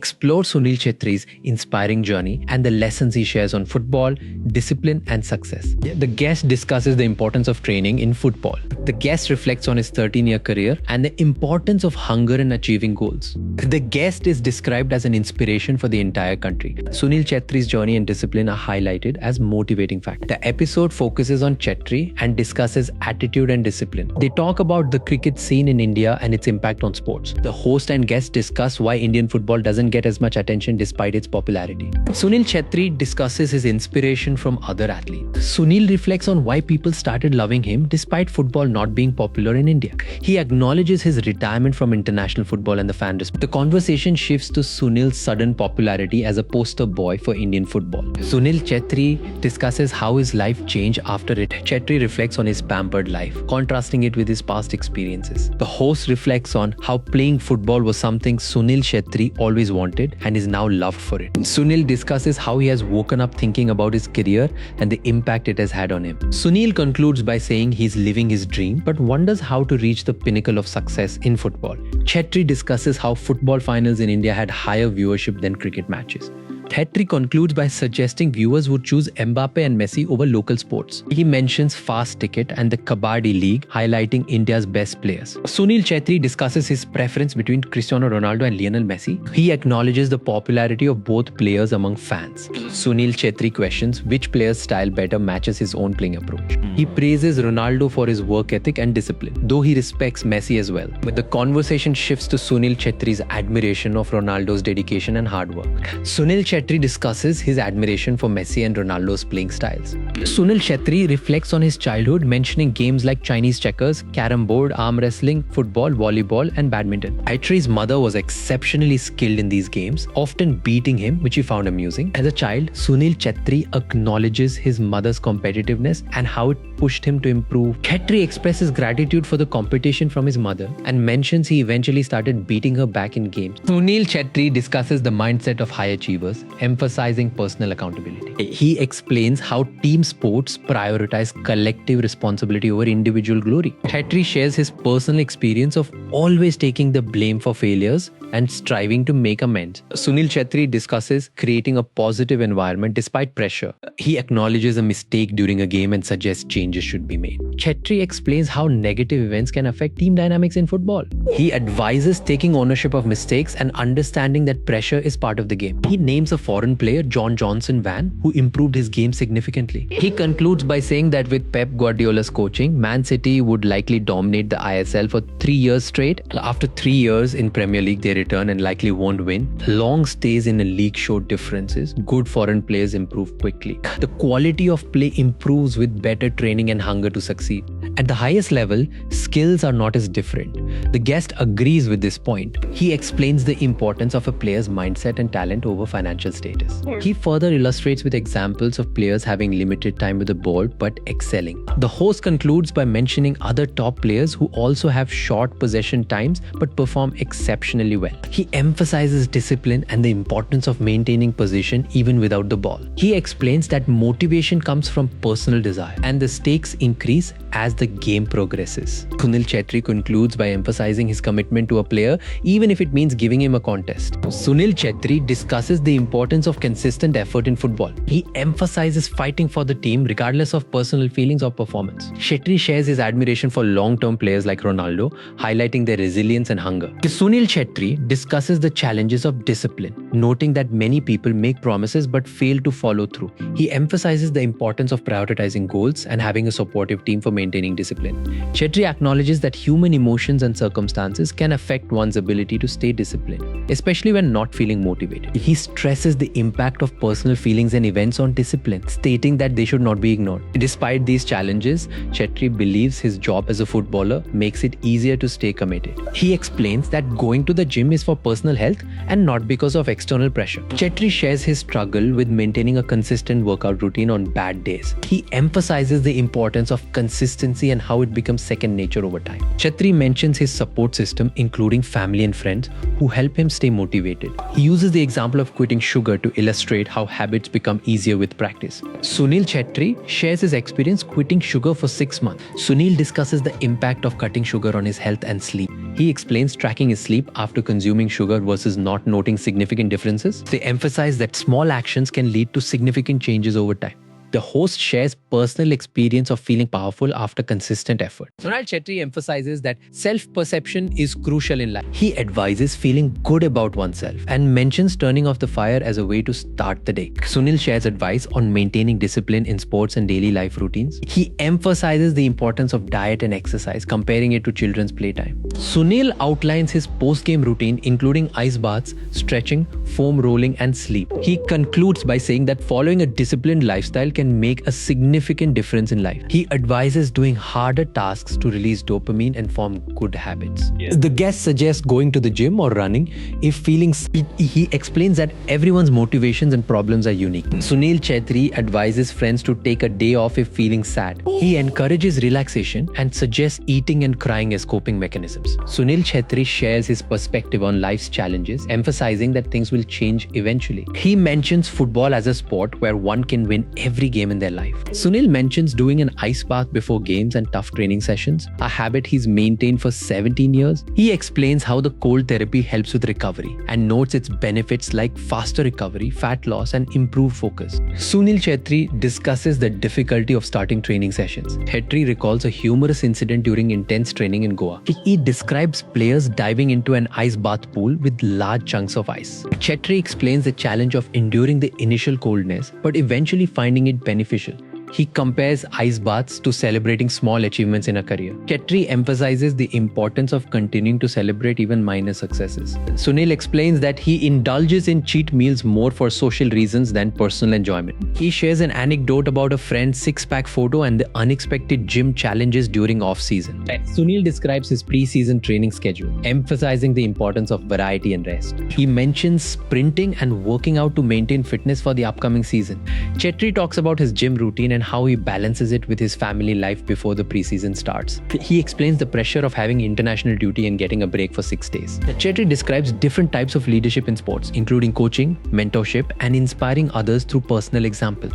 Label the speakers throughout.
Speaker 1: explore Sunil Chhetri's inspiring journey and the lessons he shares on football, discipline, and success. The guest discusses the importance of training in football. The guest reflects on his 13-year career and the importance of hunger in achieving goals. The guest is described as an inspiration for the entire country. Sunil Chhetri's journey and discipline are highlighted as motivating factors. The episode focuses on Chhetri and discusses attitude and discipline. They talk about the cricket scene in India and its impact on sports. The host and guest discuss why Indian football doesn't get as much attention despite its popularity. Sunil Chhetri discusses his inspiration from other athletes. Sunil reflects on why people started loving him despite football not being popular in India. He acknowledges his retirement from international football and the fan response. The conversation shifts to Sunil's sudden popularity as a poster boy for Indian football. Sunil Chhetri discusses how his life changed after it. Chhetri reflects on his pampered life, contrasting it with his past experiences. The host reflects on how playing football was something Sunil Chhetri always wanted and is now loved for it. Sunil discusses how he has woken up thinking about his career and the impact it has had on him. Sunil concludes by saying he's living his dream but wonders how to reach the pinnacle of success in football. Chhetri discusses how football finals in India had higher viewership than cricket matches. Chhetri concludes by suggesting viewers would choose Mbappe and Messi over local sports. He mentions Fast Ticket and the Kabaddi League, highlighting India's best players. Sunil Chhetri discusses his preference between Cristiano Ronaldo and Lionel Messi. He acknowledges the popularity of both players among fans. Sunil Chhetri questions which player's style better matches his own playing approach. He praises Ronaldo for his work ethic and discipline, though he respects Messi as well. But the conversation shifts to Sunil Chhetri's admiration of Ronaldo's dedication and hard work. Sunil Chhetri discusses his admiration for Messi and Ronaldo's playing styles. Sunil Chhetri reflects on his childhood, mentioning games like Chinese checkers, carom board, arm wrestling, football, volleyball, and badminton. Chhetri's mother was exceptionally skilled in these games, often beating him, which he found amusing. As a child, Sunil Chhetri acknowledges his mother's competitiveness and how it pushed him to improve. Chhetri expresses gratitude for the competition from his mother and mentions he eventually started beating her back in games. Sunil Chhetri discusses the mindset of high achievers, emphasizing personal accountability. He explains how team sports prioritize collective responsibility over individual glory. Chhetri shares his personal experience of always taking the blame for failures and striving to make amends. Sunil Chhetri discusses creating a positive environment despite pressure. He acknowledges a mistake during a game and suggests changes should be made. Chhetri explains how negative events can affect team dynamics in football. He advises taking ownership of mistakes and understanding that pressure is part of the game. He names a foreign player, John Johnson Van, who improved his game significantly. He concludes by saying that with Pep Guardiola's coaching, Man City would likely dominate the ISL for 3 years straight. After 3 years in Premier League, they return and likely won't win. Long stays in a league show differences. Good foreign players improve quickly. The quality of play improves with better training and hunger to succeed. At the highest level, skills are not as different. The guest agrees with this point. He explains the importance of a player's mindset and talent over financial status. He further illustrates with examples of players having limited time with the ball but excelling. The host concludes by mentioning other top players who also have short possession times but perform exceptionally well. He emphasizes discipline and the importance of maintaining position even without the ball. He explains that motivation comes from personal desire and the stakes increase as the game progresses. Sunil Chhetri concludes by emphasizing his commitment to a player even if it means giving him a contest. Sunil Chhetri discusses the importance of consistent effort in football. He emphasizes fighting for the team regardless of personal feelings or performance. Chhetri shares his admiration for long-term players like Ronaldo, highlighting their resilience and hunger. Sunil Chhetri discusses the challenges of discipline, noting that many people make promises but fail to follow through. He emphasizes the importance of prioritizing goals and having a supportive team for maintaining discipline. Chhetri acknowledges that human emotions and circumstances can affect one's ability to stay disciplined, especially when not feeling motivated. He stresses the impact of personal feelings and events on discipline, stating that they should not be ignored. Despite these challenges, Chhetri believes his job as a footballer makes it easier to stay committed. He explains that going to the gym is for personal health and not because of external pressure. Chhetri shares his struggle with maintaining a consistent workout routine on bad days. He emphasizes the importance of consistency and how it becomes second nature over time. Chhetri mentions his support system, including family and friends, who help him stay motivated. He uses the example of quitting sugar to illustrate how habits become easier with practice. Sunil Chhetri shares his experience quitting sugar for 6 months. Sunil discusses the impact of cutting sugar on his health and sleep. He explains tracking his sleep after consuming sugar versus not noting significant differences. They emphasize that small actions can lead to significant changes over time. The host shares personal experience of feeling powerful after consistent effort. Sunil Chhetri emphasizes that self-perception is crucial in life. He advises feeling good about oneself and mentions turning off the fire as a way to start the day. Sunil shares advice on maintaining discipline in sports and daily life routines. He emphasizes the importance of diet and exercise, comparing it to children's playtime. Sunil outlines his post-game routine, including ice baths, stretching, foam rolling, and sleep. He concludes by saying that following a disciplined lifestyle can make a significant difference in life. He advises doing harder tasks to release dopamine and form good habits. The guest suggests going to the gym or running if feeling sad. He explains that everyone's motivations and problems are unique. Sunil Chhetri advises friends to take a day off if feeling sad. He encourages relaxation and suggests eating and crying as coping mechanisms. Sunil Chhetri shares his perspective on life's challenges, emphasizing that things will change eventually. He mentions football as a sport where one can win every game in their life. Sunil mentions doing an ice bath before games and tough training sessions, a habit he's maintained for 17 years. He explains how the cold therapy helps with recovery and notes its benefits like faster recovery, fat loss, and improved focus. Sunil Chhetri discusses the difficulty of starting training sessions. Chhetri recalls a humorous incident during intense training in Goa. He describes players diving into an ice bath pool with large chunks of ice. Chhetri explains the challenge of enduring the initial coldness but eventually finding it beneficial. He compares ice baths to celebrating small achievements in a career. Chhetri emphasizes the importance of continuing to celebrate even minor successes. Sunil explains that he indulges in cheat meals more for social reasons than personal enjoyment. He shares an anecdote about a friend's six-pack photo and the unexpected gym challenges during off-season. Sunil describes his pre-season training schedule, emphasizing the importance of variety and rest. He mentions sprinting and working out to maintain fitness for the upcoming season. Chhetri talks about his gym routine and how he balances it with his family life before the preseason starts. He explains the pressure of having international duty and getting a break for 6 days. Chhetri describes different types of leadership in sports, including coaching, mentorship, and inspiring others through personal example.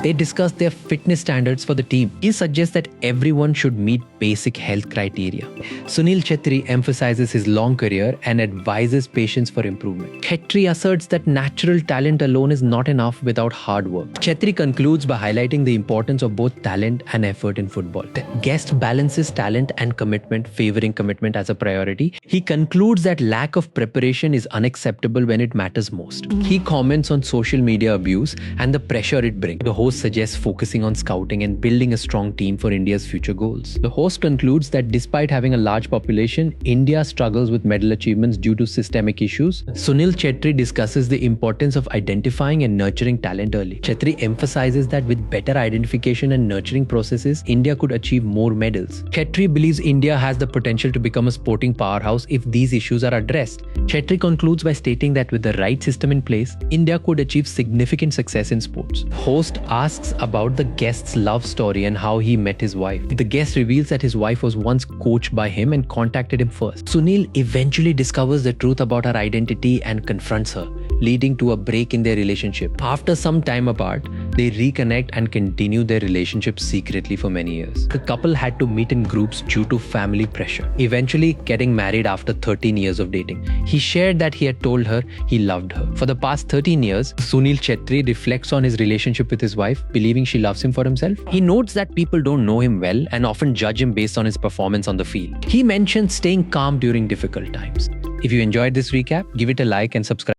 Speaker 1: They discuss their fitness standards for the team. He suggests that everyone should meet basic health criteria. Sunil Chhetri emphasizes his long career and advises patience for improvement. Chhetri asserts that natural talent alone is not enough without hard work. Chhetri concludes by highlighting the importance of both talent and effort in football. The guest balances talent and commitment, favoring commitment as a priority. He concludes that lack of preparation is unacceptable when it matters most. He comments on social media abuse and the pressure it brings. The host suggests focusing on scouting and building a strong team for India's future goals. The host concludes that despite having a large population, India struggles with medal achievements due to systemic issues. Sunil Chhetri discusses the importance of identifying and nurturing talent early. Chhetri emphasizes that with better identification and nurturing processes, India could achieve more medals. Chhetri believes India has the potential to become a sporting powerhouse if these issues are addressed. Chhetri concludes by stating that with the right system in place, India could achieve significant success in sports. The host asks about the guest's love story and how he met his wife. The guest reveals that his wife was once coached by him and contacted him first. Sunil eventually discovers the truth about her identity and confronts her, leading to a break in their relationship. After some time apart, they reconnect and continue their relationship secretly for many years. The couple had to meet in groups due to family pressure, eventually getting married after 13 years of dating. He shared that he had told her he loved her. For the past 13 years, Sunil Chhetri reflects on his relationship with his wife, believing she loves him for himself. He notes that people don't know him well and often judge him based on his performance on the field. He mentions staying calm during difficult times. If you enjoyed this recap, give it a like and subscribe.